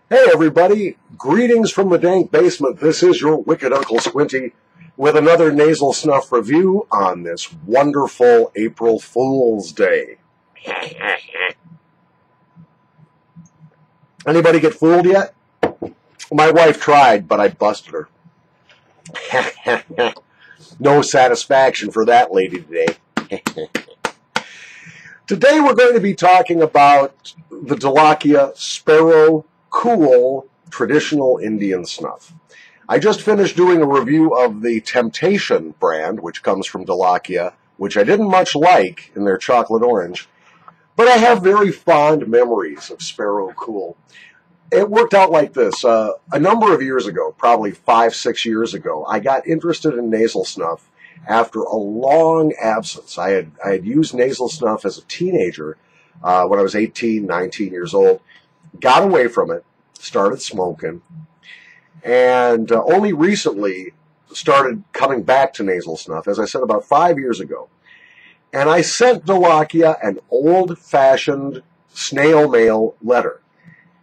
Hey everybody, greetings from the dank basement. This is your wicked Uncle Squinty with another nasal snuff review on this wonderful April Fool's Day. Anybody get fooled yet? My wife tried, but I busted her. No satisfaction for that lady today. Today we're going to be talking about the Dholakia Sparrow Cool Traditional Indian Snuff. I just finished doing a review of the Temptation brand, which comes from Dholakia, which I didn't much like in their chocolate orange, but I have very fond memories of Sparrow Cool. It worked out like this. A number of years ago, probably 5-6 years ago, I got interested in nasal snuff after a long absence. I had used nasal snuff as a teenager when I was 18, 19 years old. Got away from it, started smoking, and only recently started coming back to nasal snuff, as I said, about 5 years ago. And I sent Dholakia an old-fashioned snail mail letter.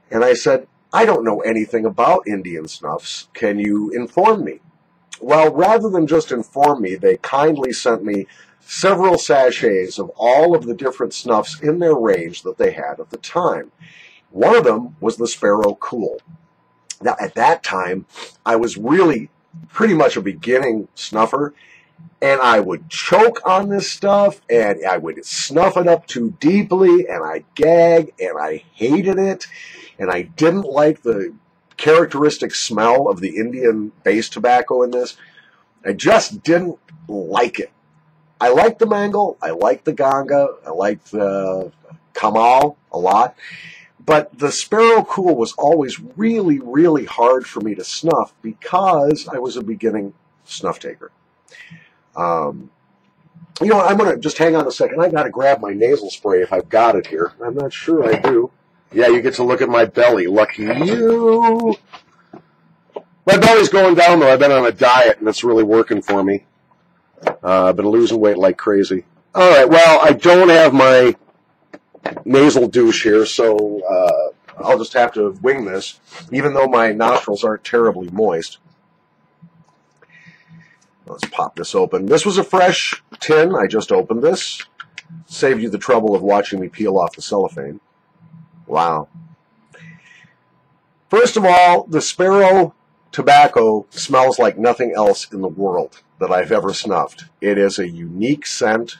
And I said, I don't know anything about Indian snuffs. Can you inform me? Well, rather than just inform me, they kindly sent me several sachets of all of the different snuffs in their range that they had at the time. One of them was the Sparrow Cool. Now, at that time, I was really pretty much a beginning snuffer, and I would choke on this stuff, and I would snuff it up too deeply, and I'd gag, and I hated it, and I didn't like the characteristic smell of the Indian-based tobacco in this. I just didn't like it. I liked the mango, I liked the ganga, I liked the kamal a lot, but the Sparrow Cool was always really, really hard for me to snuff because I was a beginning snuff taker. I'm going to just hang on a second. I got to grab my nasal spray if I've got it here. I'm not sure I do. Yeah, you get to look at my belly. Lucky you. My belly's going down, though. I've been on a diet, and it's really working for me. I've been losing weight like crazy. All right, well, I don't have my nasal douche here, so I'll just have to wing this, even though my nostrils aren't terribly moist. Let's pop this open. This was a fresh tin. I just opened this. Saved you the trouble of watching me peel off the cellophane. Wow. First of all, the Sparrow tobacco smells like nothing else in the world that I've ever snuffed. It is a unique scent.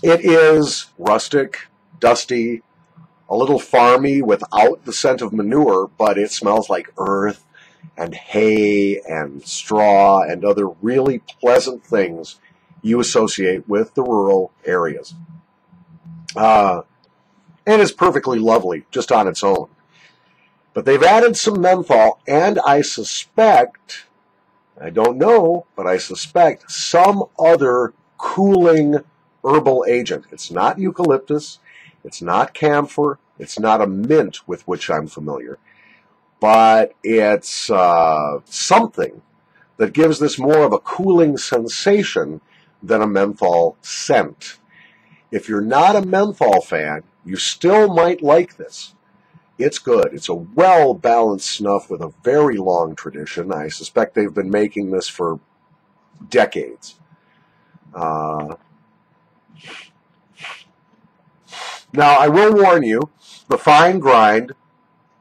It is rustic, dusty, a little farmy without the scent of manure, but it smells like earth and hay and straw and other really pleasant things you associate with the rural areas. And it's perfectly lovely just on its own. But they've added some menthol, and I suspect, I don't know, but I suspect some other cooling herbal agent. It's not eucalyptus, it's not camphor, it's not a mint with which I'm familiar, but it's something that gives this more of a cooling sensation than a menthol scent. If you're not a menthol fan, you still might like this. It's good. It's a well-balanced snuff with a very long tradition. I suspect they've been making this for decades. Now, I will warn you, the fine grind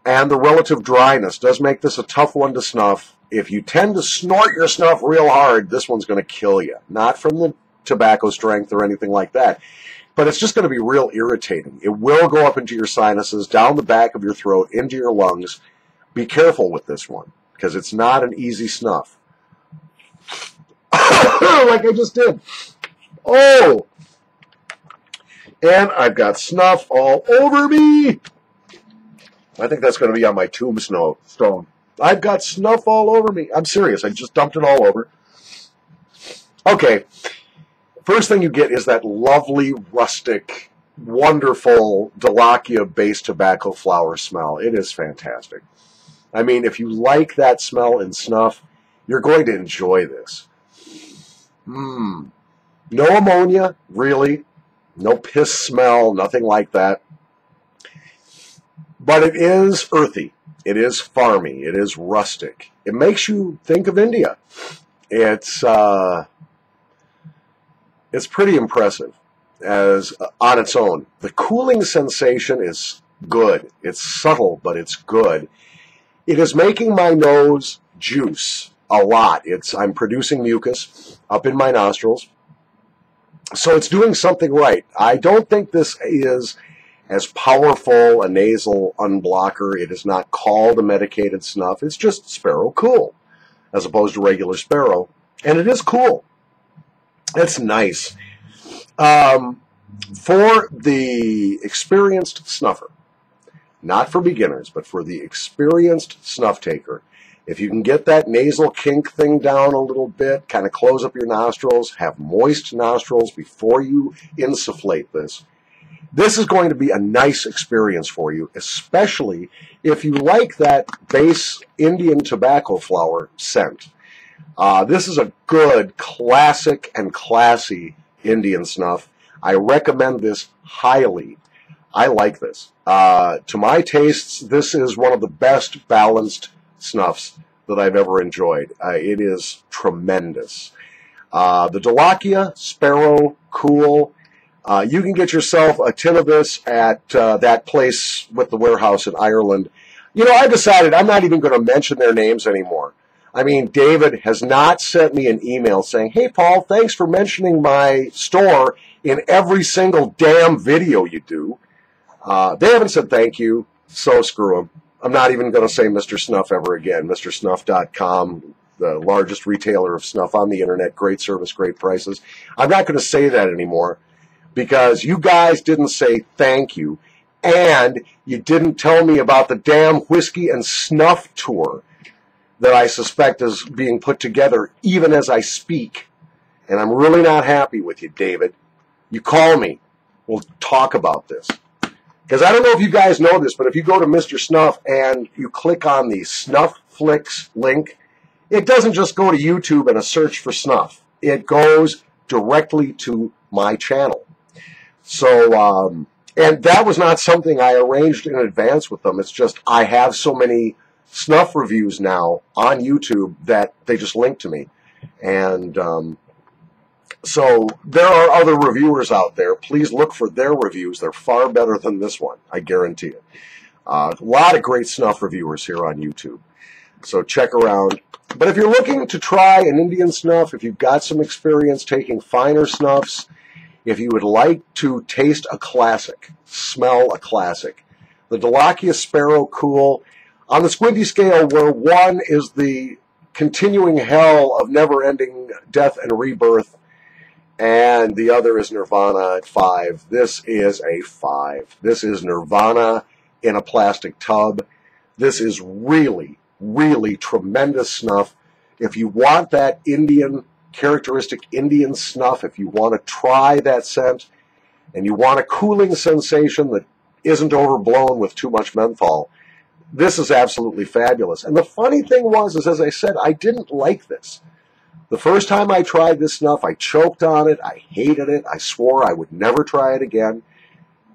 and the relative dryness does make this a tough one to snuff. If you tend to snort your snuff real hard, this one's going to kill you. Not from the tobacco strength or anything like that, but it's just going to be real irritating. It will go up into your sinuses, down the back of your throat, into your lungs. Be careful with this one, because it's not an easy snuff. Like I just did. Oh! And I've got snuff all over me. I think that's going to be on my tombstone. I've got snuff all over me. I'm serious. I just dumped it all over. Okay. First thing you get is that lovely, rustic, wonderful Dholakia-based tobacco flower smell. It is fantastic. I mean, if you like that smell in snuff, you're going to enjoy this. No ammonia, really. No piss smell, nothing like that. But it is earthy. It is farmy. It is rustic. It makes you think of India. It's pretty impressive as on its own. The cooling sensation is good. It's subtle, but it's good. It is making my nose juice a lot. I'm producing mucus up in my nostrils. So it's doing something right. I don't think this is as powerful a nasal unblocker. It is not called a medicated snuff. It's just Sparrow Cool, as opposed to regular Sparrow. And it is cool. It's nice. For the experienced snuffer, not for beginners, but for the experienced snuff taker, if you can get that nasal kink thing down a little bit, kind of close up your nostrils, have moist nostrils before you insufflate this, this is going to be a nice experience for you, especially if you like that base Indian tobacco flower scent. This is a good, classic, and classy Indian snuff. I recommend this highly. I like this. To my tastes, this is one of the best balanced snuffs that I've ever enjoyed. It is tremendous. The Dholakia Sparrow Cool. You can get yourself a tin of this at that place with the warehouse in Ireland. You know, I decided I'm not even going to mention their names anymore. I mean, David has not sent me an email saying, "Hey, Paul, thanks for mentioning my store in every single damn video you do." They haven't said thank you, so screw them. I'm not even going to say Mr. Snuff ever again. MrSnuff.com, the largest retailer of snuff on the internet, great service, great prices. I'm not going to say that anymore because you guys didn't say thank you, and you didn't tell me about the damn whiskey and snuff tour that I suspect is being put together even as I speak. And I'm really not happy with you, David. You call me. We'll talk about this. Because I don't know if you guys know this, but if you go to Mr. Snuff and you click on the Snuff Flicks link, it doesn't just go to YouTube and a search for snuff. It goes directly to my channel. So, and that was not something I arranged in advance with them. It's just I have so many snuff reviews now on YouTube that they just link to me. And so there are other reviewers out there. Please look for their reviews. They're far better than this one, I guarantee it. A lot of great snuff reviewers here on YouTube. So check around. But if you're looking to try an Indian snuff, if you've got some experience taking finer snuffs, if you would like to taste a classic, smell a classic, the Dholakia Sparrow Cool, on the squinty scale where 1 is the continuing hell of never-ending death and rebirth, and the other is Nirvana at 5. This is a 5. This is Nirvana in a plastic tub. This is really, really tremendous snuff. If you want that Indian, characteristic Indian snuff, if you want to try that scent, and you want a cooling sensation that isn't overblown with too much menthol, this is absolutely fabulous. And the funny thing was, is as I said, I didn't like this. The first time I tried this snuff, I choked on it, I hated it, I swore I would never try it again,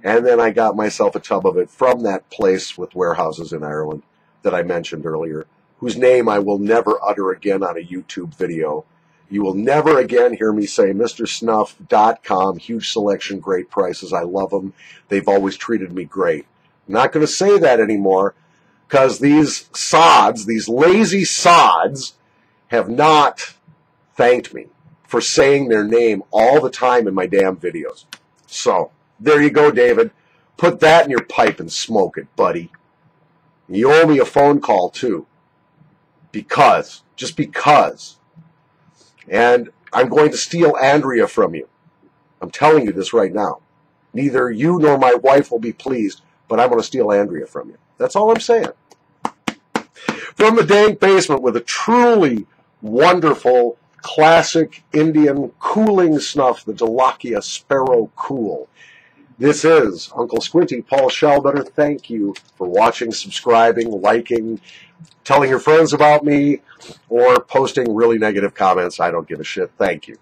and then I got myself a tub of it from that place with warehouses in Ireland that I mentioned earlier, whose name I will never utter again on a YouTube video. You will never again hear me say MrSnuff.com, huge selection, great prices, I love them, they've always treated me great. I'm not going to say that anymore, because these sods, these lazy sods, have not thanked me for saying their name all the time in my damn videos. So, there you go, David. Put that in your pipe and smoke it, buddy. You owe me a phone call, too. Because. Just because. And I'm going to steal Andrea from you. I'm telling you this right now. Neither you nor my wife will be pleased, but I'm going to steal Andrea from you. That's all I'm saying. From the dank basement with a truly wonderful, classic Indian cooling snuff, the Dholakia Sparrow Cool. This is Uncle Squinty, Paul Schellbetter. Thank you for watching, subscribing, liking, telling your friends about me, or posting really negative comments. I don't give a shit. Thank you.